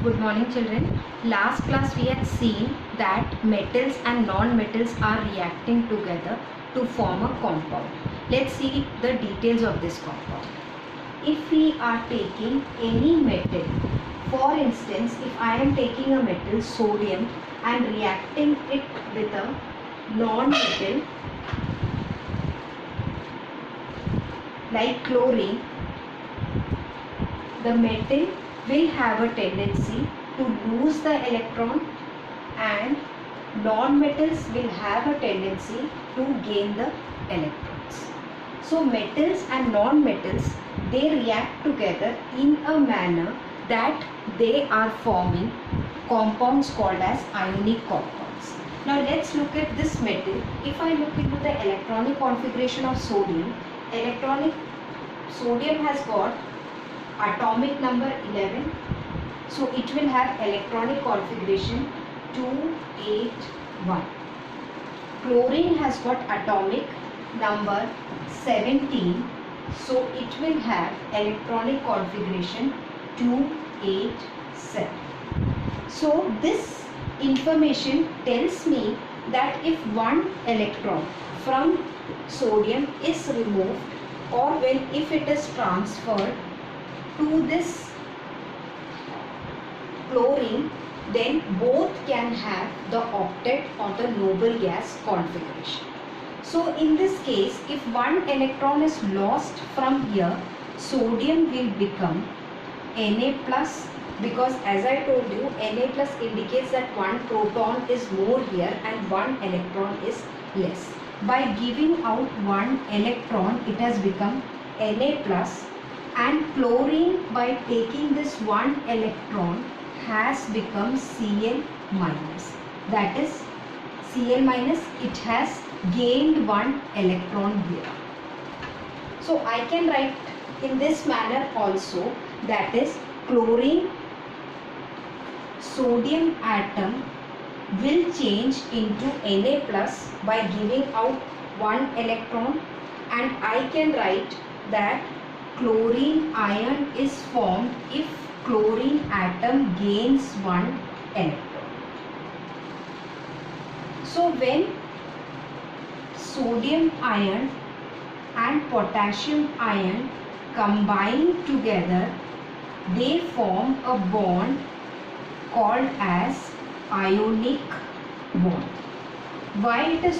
Good morning children. Last class we had seen that metals and non-metals are reacting together to form a compound. Let's see the details of this compound. If we are taking any metal, for instance, if I am taking a metal sodium and reacting it with a non-metal like chlorine, the metal will have a tendency to lose the electron and non-metals will have a tendency to gain the electrons. So metals and non-metals, they react together in a manner that they are forming compounds called as ionic compounds. Now let's look at this metal. If I look into the electronic configuration of sodium, sodium has got atomic number 11, so it will have electronic configuration 281. Chlorine has got atomic number 17, so it will have electronic configuration 287. So this information tells me that if one electron from sodium is removed, or if it is transferred to this chlorine, then both can have the octet or the noble gas configuration. So in this case, if one electron is lost from here, sodium will become Na plus, because as I told you, Na plus indicates that one proton is more here and one electron is less. By giving out one electron, it has become Na plus, and chlorine, by taking this one electron, has become Cl minus. That is Cl minus, it has gained one electron here. So I can write in this manner also, that is chlorine sodium atom will change into Na plus by giving out one electron, and I can write that chlorine ion is formed if chlorine atom gains one electron. So when sodium ion and potassium ion combine together, they form a bond called as ionic bond. Why it is